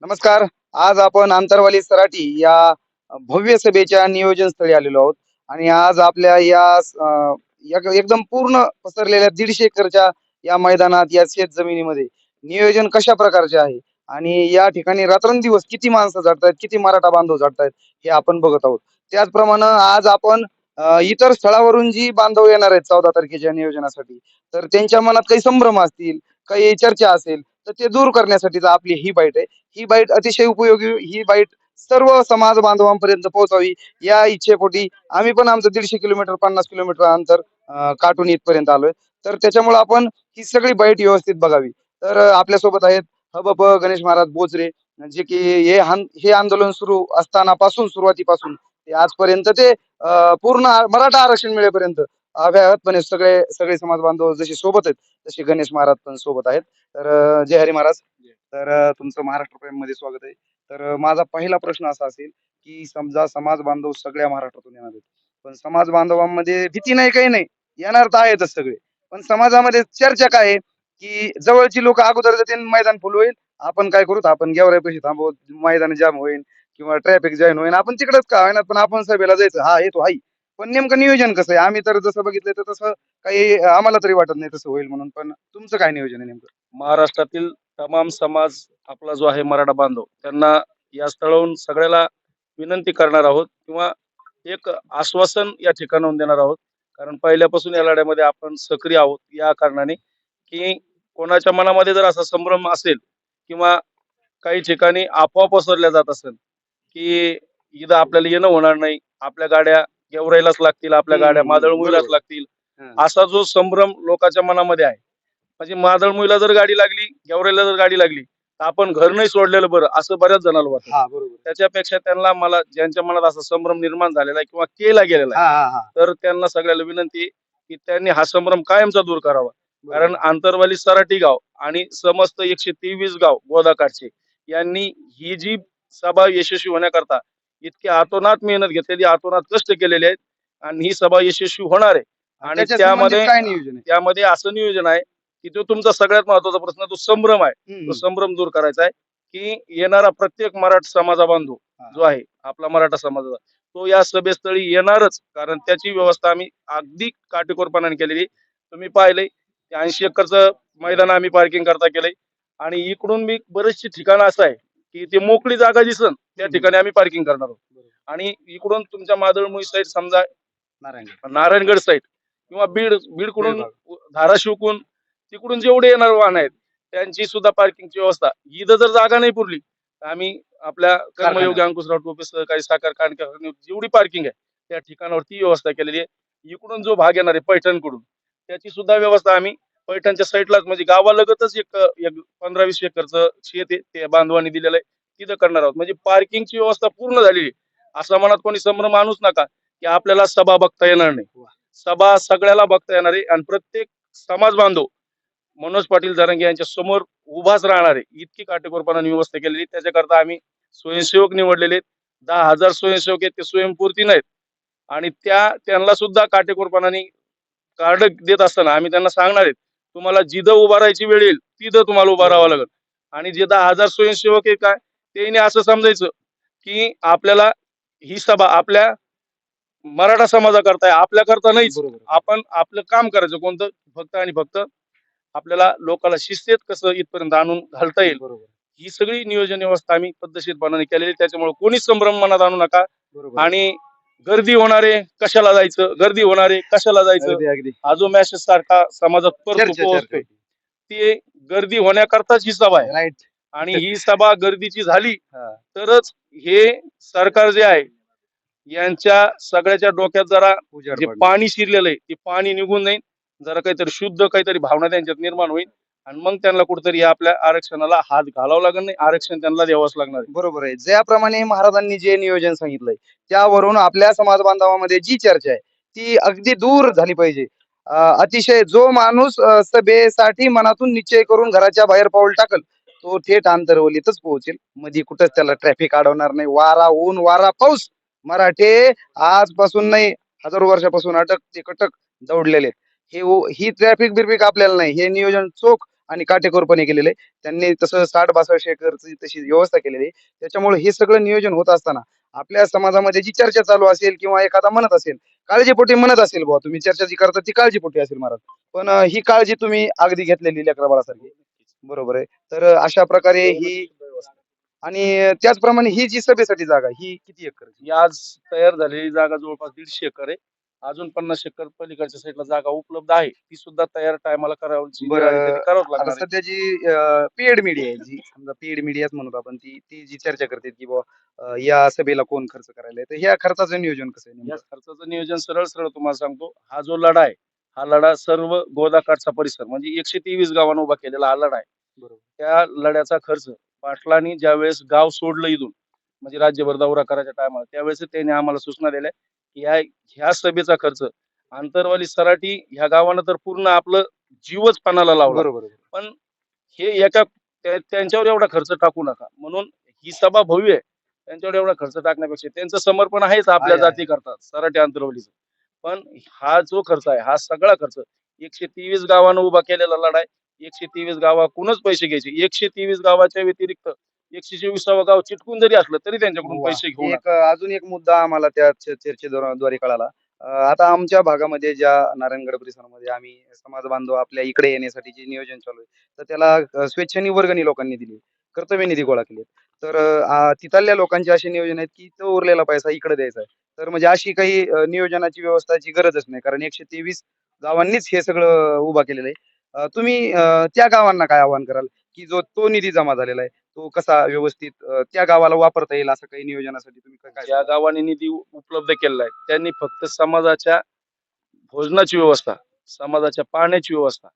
नमस्कार. आज आपण आंतरवाली सराटी या भव्य सभेच्या नियोजन स्थळी आलेलो आहोत आणि आज आपल्या या एकदम पूर्ण पसरलेल्या 150 एकरच्या या मैदानात या शेत जमिनीमध्ये नियोजन कशा प्रकारचे आहे आणि या ठिकाणी रात्रंदिवस किती माणसं झटतायत, किती मराठा बांधव झटतायत हे आपण बघत आहोत. त्याचप्रमाणे आज आपण इतर स्थळावरून जी बांधव येणार आहेत 14 तारखेच्या नियोजनासाठी, तर त्यांच्या मनात काही संभ्रम असतील, काही चर्चा असेल, तर ते दूर करण्यासाठीच आपली ही बाईट आहे. ही बाईट अतिशय उपयोगी, ही बाईट सर्व समाज बांधवांपर्यंत पोहोचावी या इच्छेपोटी आम्ही पण आमचं 150 किलोमीटर 50 किलोमीटर अंतर काटून इथपर्यंत आलोय. तर त्याच्यामुळे आपण ही सगळी बाईट व्यवस्थित बघावी. तर आपल्यासोबत आहेत हबप गणेश महाराज बोचरे, जे की हे आंदोलन सुरू असताना पासून सुरुवातीपासून ते आजपर्यंत ते पूर्ण मराठा आरक्षण मिळेपर्यंत अव्याहतपणे सगळे सगळे समाज बांधव जसे सोबत आहेत तसे गणेश महाराज पण सोबत आहेत. तर जय हरी महाराज. तर तुमचं महाराष्ट्र प्राईम मध्ये स्वागत आहे. तर माझा पहिला प्रश्न असा असेल की समजा समाज बांधव सगळ्या महाराष्ट्रातून येणार आहेत, पण समाज बांधवांमध्ये भीती नाही, काही नाही, येणार तर आहेतच सगळे, पण समाजामध्ये चर्चा काय आहे की जवळची लोक अगोदर जातील, मैदान फुल होईल, आपण काय करू, आपण गेवराई पैसे थांबवू, मैदान जाम होईल किंवा ट्रॅफिक जॉईन होईल, आपण तिकडेच का होईना पण आपण सभेला जायचं, हा येतो हाई. पण नेमकं नियोजन कसं आहे? आम्ही तर जसं बघितलंय तर तसं काही आम्हाला तरी वाटत नाही तसं होईल म्हणून, पण तुमचं काय नियोजन आहे नेमकं? महाराष्ट्रातील तमाम समाज आपला जो आहे मराठा बांधव त्यांना या स्थळावरून सगळ्याला विनंती करणार आहोत किंवा एक आश्वासन या ठिकाणाहून देणार आहोत. कारण पहिल्यापासून या लढ्यामध्ये आपण सक्रिय आहोत या कारणाने की कोणाच्या मनामध्ये जर असा संभ्रम असेल किंवा काही ठिकाणी अफवा पसरल्या जात असेल की इथं आपल्याला येणं होणार नाही, आपल्या गाड्या गेवराईलाच लागतील, आपल्या गाड्या मादळमुळीलाच बरोबर. लागतील, हा. असा जो संभ्रम लोकांच्या मनामध्ये आहे, म्हणजे मादळमुईला जर गाडी लागली, गेवराईला जर गाडी लागली, तर आपण घर नाही सोडलेलं बरं, असं बऱ्याच जणांना वाटतं. हा, बरोबर. त्याच्यापेक्षा त्यांना, मला ज्यांच्या मनात असा संभ्रम निर्माण झालेला आहे किंवा केला गेलेला हा आहे, हा हा. तर त्यांना सगळ्याला विनंती आहे की त्यांनी हा संभ्रम कायमचा दूर करावा. बरोबर. कारण आंतरवाली सराटी गाव आणि समस्त 123 गाव गोदाकाठचे यांनी ही जी सभा यशस्वी होण्याकरता इतकी आतोनात मेहनत घेतलेली, आतोनात कष्ट केलेले आहेत आणि ही सभा यशस्वी होणार आहे. आणि त्याच्या संबंधित त्यामध्ये काय नियोजन आहे? त्यामध्ये असं नियोजन आहे की तो तुमचा सगळ्यात महत्वाचा प्रश्न, तो संभ्रम आहे, तो संभ्रम दूर करायचा आहे की येणारा प्रत्येक मराठा समाजा बांधव जो आहे आपला मराठा समाजाचा, तो या सभेस्थळी येणारच. कारण त्याची व्यवस्था आम्ही अगदी काटेकोरपणाने केलेली. तुम्ही पाहिलंय 80 एकरचं मैदान आम्ही पार्किंग करता केलंय आणि इकडून मी बरेचशी ठिकाणं असं आहे की ते मोकळी जागा दिसन त्या ठिकाणी आम्ही पार्किंग करणार आहोत. आणि इकडून तुमच्या मादळमुई साईड, समजा नारायणगड साईड किंवा बीडकडून धाराशिवकडून तिकडून जेवढे येणार वाहन आहेत त्यांची सुद्धा पार्किंगची व्यवस्था, इथं जर जागा नाही पुरली तर आम्ही आपल्या कर्मयोगी अंकुशराव टोपे सहकारी साखर कारखान्यात जेवढी पार्किंग आहे त्या ठिकाणावर ती व्यवस्था केलेली आहे. इकडून जो भाग येणार आहे पैठणकडून, त्याची सुद्धा व्यवस्था आम्ही पैठणच्या साईडलाच, म्हणजे गावालगतच एक 15-20 एकरचं शेत आहे, ते बांधवांनी दिलेलं आहे, तिथं करणार आहोत. म्हणजे पार्किंगची व्यवस्था पूर्ण झालेली आहे. असा मनात कोणी संभ्रम आणूच नका की आपल्याला सभा बघता येणार नाही. सभा सगळ्याला बघता येणार आहे आणि प्रत्येक समाज बांधव मनोज पाटील जरांगे यांच्या समोर उभाच राहणार आहे, इतकी काटेकोरपणाने व्यवस्था केलेली. त्याच्याकरता आम्ही स्वयंसेवक निवडलेले आहेत. 10,000 स्वयंसेवक आहेत, ते स्वयंपूर्ती नाहीत आणि त्यांना सुद्धा काटेकोरपणाने कार्ड देत असताना आम्ही त्यांना सांगणार आहेत, तुम्हाला जिथं उभा राहायची वेळ येईल तिथं तुम्हाला उभा राहावं लागेल. आणि जे 10,000 स्वयंसेवक आहे काय, त्यांनी असं समजायचं की आपल्याला ही सभा आपल्या मराठा समाजाकरता आहे, आपल्याकरता नाहीच. आपण आपलं काम करायचं कोणतं, फक्त आणि फक्त आपल्याला लोकांना शिस्तीत कसं इथपर्यंत आणून घालता येईल, ही सगळी नियोजन व्यवस्था आम्ही पद्धतशीरपणाने केलेली. त्याच्यामुळे कोणीच संभ्रम मनात आणू नका. आणि गर्दी होणारे कशाला जायचं, गर्दी होणारे कशाला जायचं, हा जो मेसेज सारखा समाजात पोहोचतोय, ते गर्दी होण्याकरताच ही सभा आहे. राईट. आणि ही सभा गर्दीची झाली तरच हे सरकार जे आहे यांच्या सगळ्याच्या डोक्यात जरा जे पाणी शिरलेलं आहे ते पाणी निघून जाईल, जरा काहीतरी शुद्ध काहीतरी भावना त्यांच्यात निर्माण होईल आणि मग त्यांना कुठेतरी आपल्या आरक्षणाला हात घालावं लागणार नाही, आरक्षण त्यांना द्यावंच लागणार आहे. बरोबर आहे. ज्याप्रमाणे महाराजांनी जे नियोजन सांगितलंय त्यावरून आपल्या समाज बांधवामध्ये जी चर्चा आहे ती अगदी दूर झाली पाहिजे. अतिशय जो माणूस सभेसाठी मनातून निश्चय करून घराच्या बाहेर पाऊल टाकल तो थेट आंतरवलीतच पोहोचेल. मध्ये कुठंच त्याला ट्रॅफिक अडवणार नाही. वारा ऊन, वारा पाऊस, मराठे आजपासून नाही, हजारो वर्षापासून अटक ते कटक दौडलेले आहेत. ही ट्रॅफिक बिरफिक आपल्याला नाही. हे नियोजन चोख आणि काटेकोरपणे केलेलं आहे. त्यांनी तसं 60-62 एकरची तशी व्यवस्था केलेली आहे. त्याच्यामुळे हे सगळं नियोजन होत असताना आपल्या समाजामध्ये जी चर्चा चालू असेल किंवा एखादा म्हणत असेल, काळजीपोटी म्हणत असेल बुवा तुम्ही चर्चा जी करता ती काळजीपोटी असेल महाराज. पण ही काळजी तुम्ही अगदी घेतलेली लेकराबाळासारखी. बरोबर आहे. तर अशा प्रकारे ही आणि त्याचप्रमाणे ही जी सभेसाठी जागा आहे, ही किती एकरची? ही आज तयार झालेली जागा जवळपास 150 एकर आहे. अजून 50 एकर पलीकडच्या साईडला जागा उपलब्ध आहे. ती सुद्धा तयार टायमाला करावची वेळ आली तरी बरं. करावंच आता लागणार आहे. सध्या जी पेड मीडिया आहे, जी समजा पेड मीडियाच म्हणतो आपण, ती ती जी चर्चा करते, की बुवा या सभेला कोण खर्च करायला तर ह्या खर्चाचं नियोजन कसं आहे या नेमकं? खर्चाचं नियोजन सरळ सरळ तुम्हाला सांगतो. हा जो लढा आहे, हा लढा सर्व गोदाकाठचा परिसर म्हणजे 123 गावांना उभा केलेला हा लढा आहे. बरोबर. त्या लढ्याचा खर्च पाटलांनी ज्यावेळेस गाव सोडलं इथून म्हणजे राज्यभर दौरा करायच्या टायमाला त्यावेळेस त्यांनी आम्हाला सूचना दिल्या की ह्या सभेचा खर्च आंतरवाली सराटी ह्या गावानं तर पूर्ण आपलं जीवच पणाला लावला. बरोबर आहे. पण हे त्यांच्यावर एवढा खर्च टाकू नका म्हणून ही सभा भव्य आहे. त्यांच्यावर एवढा खर्च टाकण्यापेक्षा त्यांचं समर्पण आहेच आपल्या आहे, आहे. जाती करतात सराटी आंतरवलीचं. पण हा जो खर्च आहे हा सगळा खर्च 123 गावानं उभा केलेला लढा आहे. 123 गावाकडूनच पैसे घ्यायचे. 123 गावाच्या व्यतिरिक्त 124 गाव चिटकून जरी असलं तरी त्यांच्याकडून वाह! पैसे घेऊ एक नका. अजून एक मुद्दा आम्हाला त्या चर्चेद्वारे कळाला. आता आमच्या भागामध्ये ज्या नारायणगड परिसरामध्ये आम्ही समाज बांधव आपल्या इकडे येण्यासाठी जे नियोजन चालू आहे, तर त्याला स्वेच्छेने वर्गणी लोकांनी दिली. कर्तव्य निधी गोळा केले. तर तिथल्या लोकांचे असे नियोजन आहेत, की तो उरलेला पैसा इकडे द्यायचा आहे. तर म्हणजे अशी काही नियोजनाची व्यवस्थाची गरजच नाही. कारण 123 गावांनीच हे सगळं उभा केलेलं आहे. तुम्ही त्या गावांना काय आवाहन कराल, की जो तो निधी जमा झालेला आहे, तो कसा व्यवस्थित त्या गावाला वापरता येईल असं काही नियोजनासाठी तुम्ही काय ज्या गावाने निधी उपलब्ध केलेला आहे त्यांनी फक्त समाजाच्या भोजनाची व्यवस्था, समाजाच्या पाण्याची व्यवस्था,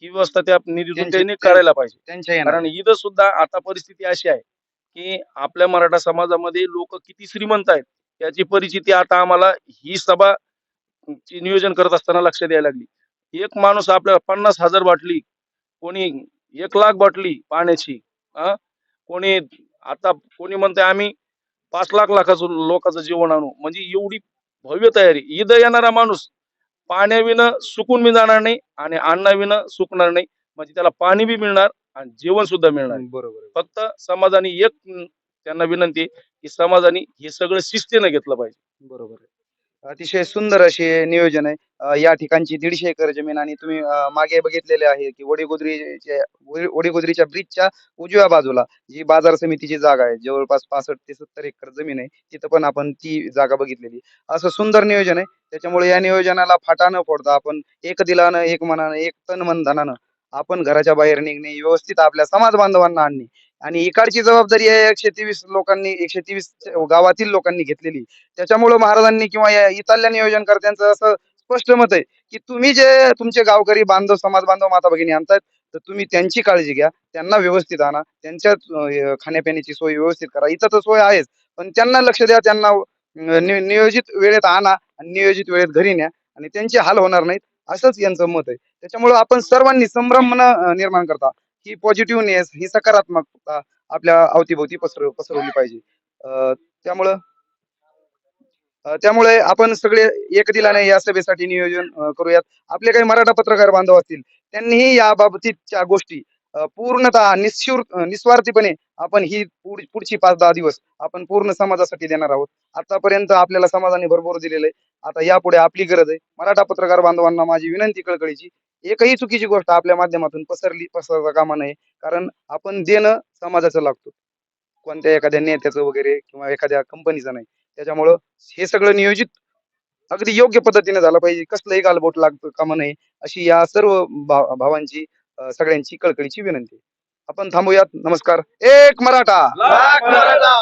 ही व्यवस्था त्या निधीतून त्यांनी करायला पाहिजे. त्यांच्या येणार कारण इथं सुद्धा आता परिस्थिती अशी आहे, की आपल्या मराठा समाजामध्ये लोक किती श्रीमंत आहेत, याची परिचिती आता आम्हाला ही सभा ची नियोजन करत असताना लक्षात यायला लागली. एक माणूस आपल्याला 50,000 बाटली, कोणी 1,00,000 बाटली पाण्याची, अ, कोणी आता कोणी म्हणतंय आम्ही 5,00,000 लाखाचं लोकांचं जेवण आणू. म्हणजे एवढी भव्य तयारी. इथं येणारा माणूस पाण्याविना सुकून बी जाणार नाही आणि अन्नाविना सुकणार नाही. म्हणजे त्याला पाणी बी मिळणार आणि जेवण सुद्धा मिळणार. बरोबर आहे. फक्त समाजाने एक त्यांना विनंती आहे, की समाजाने हे सगळं शिस्तीनं घेतलं पाहिजे. बरोबर आहे. अतिशय सुंदर असे नियोजन आहे. या ठिकाणची 150 एकर जमीन आणि तुम्ही मागे बघितलेले आहे, की वडीगोद्रीच्या ब्रिजच्या उजव्या बाजूला जी बाजार समितीची जागा आहे, जवळपास 65 ते 70 एकर जमीन आहे. तिथं पण आपण ती जागा बघितलेली. असं सुंदर नियोजन आहे. त्याच्यामुळे या नियोजनाला फाटा न फोडता आपण एक दिलानं, एक मनानं, एक तन मन धनानं आपण घराच्या बाहेर निघणे, व्यवस्थित आपल्या समाज बांधवांना आणणे आणि इकडची जबाबदारी आहे 123 लोकांनी 123 गावातील लोकांनी घेतलेली. त्याच्यामुळं महाराजांनी किंवा या इथल्या नियोजनकर्त्यांचं असं स्पष्ट मत आहे, की तुम्ही जे तुमचे गावकरी बांधव, समाज बांधव, माता भगिनी आणतायत, तर तुम्ही त्यांची काळजी घ्या. त्यांना व्यवस्थित आणा. त्यांच्या खाण्यापिण्याची सोय व्यवस्थित करा. इथं तर सोय आहेच, पण त्यांना लक्ष द्या. त्यांना नियोजित वेळेत आणा आणि नियोजित वेळेत घरी न्या आणि त्यांचे हाल होणार नाहीत, असंच यांचं मत आहे. त्याच्यामुळं आपण सर्वांनी संभ्रम निर्माण करता ही पॉझिटिव्हनेस, ही सकारात्मकता आपल्या अवतीभोवती पसरवली पाहिजे. त्यामुळं त्यामुळे आपण सगळे एकदिलाने या सभेसाठी नियोजन करूयात. आपले काही मराठा पत्रकार बांधव असतील, त्यांनीही या बाबतीतच्या गोष्टी पूर्णतः निस्वार्थीपणे आपण ही पुढची 5-10 दिवस आपण पूर्ण समाजासाठी देणार आहोत. आतापर्यंत आपल्याला समाजाने भरपूर दिलेलं आहे. आता यापुढे आपली गरज आहे. मराठा पत्रकार बांधवांना माझी विनंती कळकळीची, एकही चुकीची गोष्ट आपल्या माध्यमातून पसरता कामा नये. कारण आपण देणं समाजाचं लागतो. कोणत्या एखाद्या नेत्याचं वगैरे किंवा एखाद्या कंपनीचं नाही. त्याच्यामुळं हे सगळं नियोजित अगदी योग्य पद्धतीने झालं पाहिजे. कसलंही गालबोट लागतं कामा नये, अशी या सर्व भावांची सगळ्यांची कळकळीची विनंती. आपण थांबूयात. नमस्कार. एक मराठा. लाख मराठा!